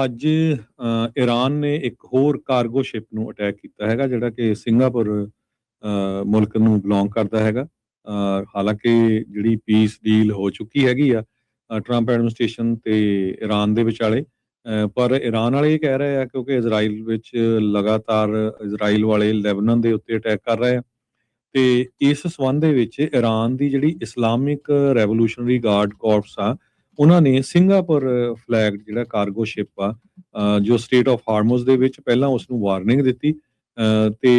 ਅੱਜ ਈਰਾਨ ਨੇ ਇੱਕ ਹੋਰ ਕਾਰਗੋ ਸ਼ਿਪ ਨੂੰ ਅਟੈਕ ਕੀਤਾ ਹੈਗਾ ਜਿਹੜਾ ਕਿ ਸਿੰਗਾਪੁਰ ਮੁਲਕ ਨੂੰ ਬਿਲੋਂਗ ਕਰਦਾ ਹੈਗਾ। ਹਾਲਾਂਕਿ ਜਿਹੜੀ ਪੀਸ ਡੀਲ ਹੋ ਚੁੱਕੀ ਹੈਗੀ ਆ ਟਰੰਪ ਐਡਮਿਨਿਸਟ੍ਰੇਸ਼ਨ ਤੇ ਈਰਾਨ ਦੇ ਵਿਚਾਲੇ। ਪਰ ਈਰਾਨ ਵਾਲੇ ਇਹ ਕਹਿ ਰਹੇ ਆ ਕਿਉਂਕਿ ਇਜ਼ਰਾਈਲ ਵਿੱਚ ਲਗਾਤਾਰ ਇਜ਼ਰਾਈਲ ਵਾਲੇ ਲੈਬਨਾਨ ਦੇ ਉੱਤੇ ਅਟੈਕ ਕਰ ਰਹੇ ਆ ਤੇ ਇਸ ਸੰਬੰਧ ਦੇ ਵਿੱਚ ਈਰਾਨ ਦੀ ਜਿਹੜੀ ਇਸਲਾਮਿਕ ਰੈਵੋਲੂਸ਼ਨਰੀ ਗਾਰਡ ਕਾਰਪਸ ਆ ਉਹਨਾਂ ਨੇ ਸਿੰਗਾਪੁਰ ਫਲੈਗਡ ਜਿਹੜਾ ਕਾਰਗੋ ਸ਼ਿਪ ਆ ਜੋ ਸਟੇਟ ਆਫ ਹਾਰਮੋਜ਼ ਦੇ ਵਿੱਚ ਪਹਿਲਾਂ ਉਸ ਨੂੰ ਵਾਰਨਿੰਗ ਦਿੱਤੀ ਤੇ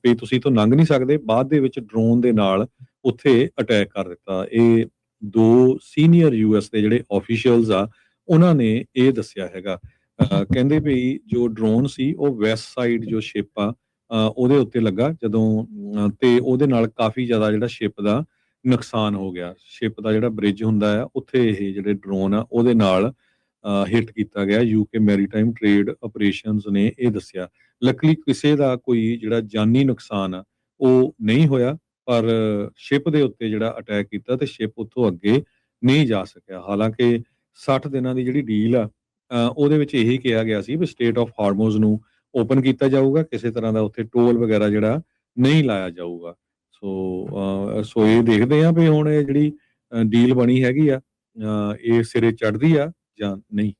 ਵੀ ਤੁਸੀਂ ਤੋਂ ਲੰਘ ਨਹੀਂ ਸਕਦੇ, ਬਾਅਦ ਦੇ ਵਿੱਚ ਡਰੋਨ ਦੇ ਨਾਲ ਉੱਥੇ ਅਟੈਕ ਕਰ ਦਿੱਤਾ। ਇਹ ਦੋ ਸੀਨੀਅਰ ਯੂਐਸ ਦੇ ਜਿਹੜੇ ਆਫੀਸ਼ੀਅਲਸ ਆ ਉਹਨਾਂ ਨੇ ਇਹ ਦੱਸਿਆ ਹੈਗਾ। ਕਹਿੰਦੇ ਵੀ ਜੋ ਡਰੋਨ ਸੀ ਉਹ ਵੈਸਟ ਸਾਈਡ ਜੋ ਸ਼ਿਪ ਆ ਉਹਦੇ ਉੱਤੇ ਲੱਗਾ ਜਦੋਂ ਤੇ ਉਹਦੇ ਨਾਲ ਕਾਫੀ ਜ਼ਿਆਦਾ ਜਿਹੜਾ ਸ਼ਿਪ ਦਾ ਨੁਕਸਾਨ ਹੋ ਗਿਆ। ਸ਼ਿਪ ਦਾ ਜਿਹੜਾ ਬ੍ਰਿਜ ਹੁੰਦਾ ਆ ਉੱਥੇ ਇਹ ਜਿਹੜੇ ਡਰੋਨ ਆ ਉਹਦੇ ਨਾਲ ਹਿੱਟ ਕੀਤਾ ਗਿਆ। ਯੂਕੇ ਮੈਰੀਟਾਈਮ ਟ੍ਰੇਡ ਆਪਰੇਸ਼ਨਸ ਨੇ ਇਹ ਦੱਸਿਆ। ਲੱਕਲੀ ਕਿਸੇ ਦਾ ਕੋਈ ਜਿਹੜਾ ਜਾਨੀ ਨੁਕਸਾਨ ਆ ਉਹ ਨਹੀਂ ਹੋਇਆ, ਪਰ ਸ਼ਿਪ ਦੇ ਉੱਤੇ ਜਿਹੜਾ ਅਟੈਕ ਕੀਤਾ ਤੇ ਸ਼ਿਪ ਉੱਥੋਂ ਅੱਗੇ ਨਹੀਂ ਜਾ ਸਕਿਆ। ਹਾਲਾਂਕਿ 60 ਦਿਨਾਂ ਦੀ ਜਿਹੜੀ ਡੀਲ ਆ ਉਹਦੇ ਵਿੱਚ ਇਹੀ ਕਿਹਾ ਗਿਆ ਸੀ ਵੀ ਸਟੇਟ ਆਫ ਹਾਰਮੋਜ਼ ਨੂੰ ਓਪਨ ਕੀਤਾ ਜਾਊਗਾ, ਕਿਸੇ ਤਰ੍ਹਾਂ ਦਾ ਉੱਥੇ ਟੋਲ ਵਗੈਰਾ ਜਿਹੜਾ ਨਹੀਂ ਲਾਇਆ ਜਾਊਗਾ। ਸੋ ਇਹ ਦੇਖਦੇ ਆ ਵੀ ਹੁਣ ਇਹ ਜਿਹੜੀ ਡੀਲ ਬਣੀ ਹੈਗੀ ਆ ਇਹ ਸਿਰੇ ਚੜ੍ਹਦੀ ਆ ਜਾਂ ਨਹੀਂ।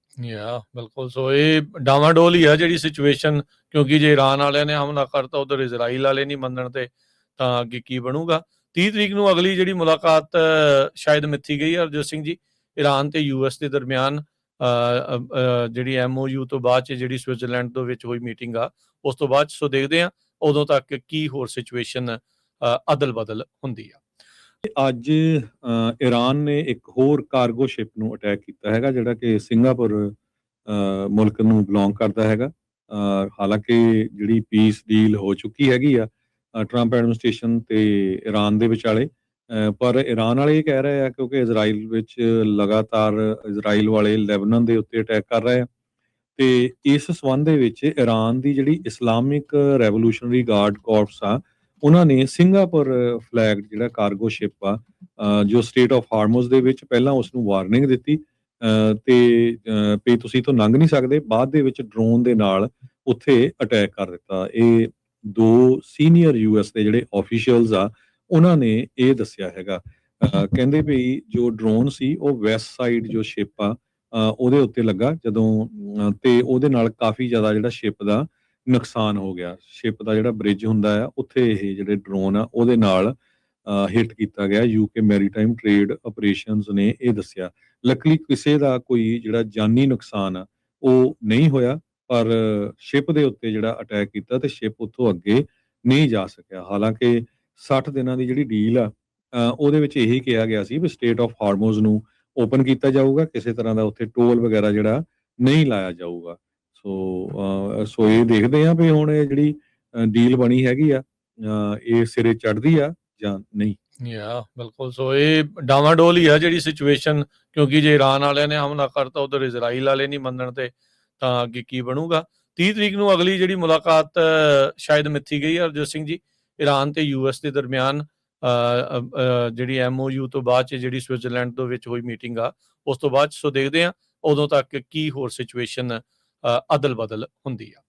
ਬਿਲਕੁਲ। ਸੋ ਇਹ ਡਾਵਾਡੋਲ ਹੀ ਆ ਜਿਹੜੀ ਸਿਚੁਏਸ਼ਨ, ਕਿਉਂਕਿ ਜੇ ਈਰਾਨ ਵਾਲਿਆਂ ਨੇ ਹਮਲਾ ਕਰਤਾ ਉਧਰ ਇਜ਼ਰਾਈਲ ਵਾਲੇ ਨਹੀਂ ਮੰਨਣ ਤੇ ਤਾਂ ਅੱਗੇ ਕੀ ਬਣੂਗਾ। 30 ਤਰੀਕ ਨੂੰ ਅਗਲੀ ਜਿਹੜੀ ਮੁਲਾਕਾਤ ਸ਼ਾਇਦ ਮਿੱਥੀ ਗਈ ਹੈ ਹਰਜੋਤ ਸਿੰਘ ਜੀ, ਈਰਾਨ ਤੇ ਯੂਐਸ ਦੇ ਦਰਮਿਆਨ ਜਿਹੜੀ MOU ਤੋਂ ਬਾਅਦ ਚ ਜਿਹੜੀ ਸਵਿਟਜ਼ਰਲੈਂਡ ਦੇ ਵਿੱਚ ਹੋਈ ਮੀਟਿੰਗ ਆ ਉਸ ਤੋਂ ਬਾਅਦ। ਸੋ ਦੇਖਦੇ ਆ ਉਦੋਂ ਤੱਕ ਕੀ ਹੋਰ ਸਿਚੁਏਸ਼ਨ ਅਦਲ ਬਦਲ ਹੁੰਦੀ ਆ। ਅੱਜ ਈਰਾਨ ਨੇ ਇੱਕ ਹੋਰ ਕਾਰਗੋ ਸ਼ਿਪ ਨੂੰ ਅਟੈਕ ਕੀਤਾ ਹੈਗਾ ਜਿਹੜਾ ਕਿ ਸਿੰਗਾਪੁਰ ਮੁਲਕ ਨੂੰ ਬਿਲੋਂਗ ਕਰਦਾ ਹੈਗਾ। ਹਾਲਾਂਕਿ ਜਿਹੜੀ ਪੀਸ ਡੀਲ ਹੋ ਚੁੱਕੀ ਹੈਗੀ ਆ ਟਰੰਪ ਐਡਮਿਨਿਸਟ੍ਰੇਸ਼ਨ ਤੇ ਈਰਾਨ ਦੇ ਵਿਚਾਲੇ। ਪਰ ਈਰਾਨ ਵਾਲੇ ਇਹ ਕਹਿ ਰਹੇ ਆ ਕਿਉਂਕਿ ਇਜ਼ਰਾਈਲ ਵਿੱਚ ਲਗਾਤਾਰ ਇਜ਼ਰਾਈਲ ਵਾਲੇ ਲੈਬਨਾਨ ਦੇ ਉੱਤੇ ਅਟੈਕ ਕਰ ਰਹੇ ਆ ਤੇ ਇਸ ਸੰਬੰਧ ਦੇ ਵਿੱਚ ਈਰਾਨ ਦੀ ਜਿਹੜੀ ਇਸਲਾਮਿਕ ਰੈਵੋਲੂਸ਼ਨਰੀ ਗਾਰਡ ਕਾਰਪਸ ਆ ਉਹਨਾਂ ਨੇ ਸਿੰਗਾਪੁਰ ਫਲੈਗਡ ਜਿਹੜਾ ਕਾਰਗੋ ਸ਼ਿਪ ਆ ਜੋ ਸਟੇਟ ਆਫ ਹਾਰਮੋਜ਼ ਦੇ ਵਿੱਚ ਪਹਿਲਾਂ ਉਸ ਨੂੰ ਵਾਰਨਿੰਗ ਦਿੱਤੀ ਤੇ ਵੀ ਤੁਸੀਂ ਤੋਂ ਲੰਘ ਨਹੀਂ ਸਕਦੇ, ਬਾਅਦ ਦੇ ਵਿੱਚ ਡਰੋਨ ਦੇ ਨਾਲ ਉੱਥੇ ਅਟੈਕ ਕਰ ਦਿੱਤਾ। ਇਹ ਦੋ ਸੀਨੀਅਰ ਯੂਐਸ ਦੇ ਜਿਹੜੇ ਆਫੀਸ਼ੀਅਲਸ ਆ ਉਹਨਾਂ ਨੇ ਇਹ ਦੱਸਿਆ ਹੈਗਾ। ਕਹਿੰਦੇ ਵੀ ਜੋ ਡਰੋਨ ਸੀ ਉਹ ਵੈਸਟ ਸਾਈਡ ਜੋ ਸ਼ਿਪ ਆ ਉਹਦੇ ਉੱਤੇ ਲੱਗਾ ਜਦੋਂ ਤੇ ਉਹਦੇ ਨਾਲ ਕਾਫੀ ਜ਼ਿਆਦਾ ਜਿਹੜਾ ਸ਼ਿਪ ਦਾ ਨੁਕਸਾਨ ਹੋ ਗਿਆ। ਸ਼ਿਪ ਦਾ ਜਿਹੜਾ ਬ੍ਰਿਜ ਹੁੰਦਾ ਆ ਉੱਥੇ ਇਹ ਜਿਹੜੇ ਡਰੋਨ ਆ ਉਹਦੇ ਨਾਲ ਹਿੱਟ ਕੀਤਾ ਗਿਆ। ਯੂਕੇ ਮੈਰੀਟਾਈਮ ਟ੍ਰੇਡ ਆਪਰੇਸ਼ਨਸ ਨੇ ਇਹ ਦੱਸਿਆ। ਲੱਕਲੀ ਕਿਸੇ ਦਾ ਕੋਈ ਜਿਹੜਾ ਜਾਨੀ ਨੁਕਸਾਨ ਆ ਉਹ ਨਹੀਂ ਹੋਇਆ, ਪਰ ਸ਼ਿਪ ਦੇ ਉੱਤੇ ਜਿਹੜਾ ਅਟੈਕ ਕੀਤਾ ਤੇ ਸ਼ਿਪ ਉੱਥੋਂ ਅੱਗੇ ਨਹੀਂ ਜਾ ਸਕਿਆ। ਹਾਲਾਂਕਿ 60 ਦਿਨਾਂ ਦੀ ਜਿਹੜੀ ਡੀਲ ਆ ਉਹਦੇ ਵਿੱਚ ਇਹੀ ਕਿਹਾ ਗਿਆ ਸੀ ਵੀ ਸਟੇਟ ਆਫ ਹਾਰਮੋਜ਼ ਨੂੰ ਓਪਨ ਕੀਤਾ ਜਾਊਗਾ, ਕਿਸੇ ਤਰ੍ਹਾਂ ਦਾ ਉੱਥੇ ਟੋਲ ਵਗੈਰਾ ਜਿਹੜਾ ਨਹੀਂ ਲਾਇਆ ਜਾਊਗਾ। ਸੋ ਇਹ ਦੇਖਦੇ ਆ ਵੀ ਹੁਣ ਇਹ ਜਿਹੜੀ ਡੀਲ ਬਣੀ ਹੈਗੀ ਆ ਇਹ ਸਿਰੇ ਚੜ੍ਹਦੀ ਆ ਜਾਂ ਨਹੀਂ। ਬਿਲਕੁਲ। ਸੋ ਇਹ ਡਾਵਾਡੋਲ ਹੀ ਆ ਜਿਹੜੀ ਸਿਚੁਏਸ਼ਨ, ਕਿਉਂਕਿ ਜੇ ਈਰਾਨ ਵਾਲਿਆਂ ਨੇ ਹਮਲਾ ਕਰਤਾ ਉਧਰ ਇਜ਼ਰਾਈਲ ਵਾਲੇ ਨਹੀਂ ਮੰਨਣ ਤੇ ਤਾਂ ਅੱਗੇ ਕੀ ਬਣੂਗਾ। 30 ਤਰੀਕ ਨੂੰ ਅਗਲੀ ਜਿਹੜੀ ਮੁਲਾਕਾਤ ਸ਼ਾਇਦ ਮਿੱਥੀ ਗਈ ਹੈ ਹਰਜੋਤ ਸਿੰਘ ਜੀ, ਈਰਾਨ ਤੇ ਯੂਐਸ ਦੇ ਦਰਮਿਆਨ ਜਿਹੜੀ MOU ਤੋਂ ਬਾਅਦ ਚ ਜਿਹੜੀ ਸਵਿਟਜ਼ਰਲੈਂਡ ਦੇ ਵਿੱਚ ਹੋਈ ਮੀਟਿੰਗ ਆ ਉਸ ਤੋਂ ਬਾਅਦ। ਸੋ ਦੇਖਦੇ ਆ ਉਦੋਂ ਤੱਕ ਕੀ ਹੋਰ ਸਿਚੁਏਸ਼ਨ ਅਦਲ ਬਦਲ ਹੁੰਦੀ ਆ।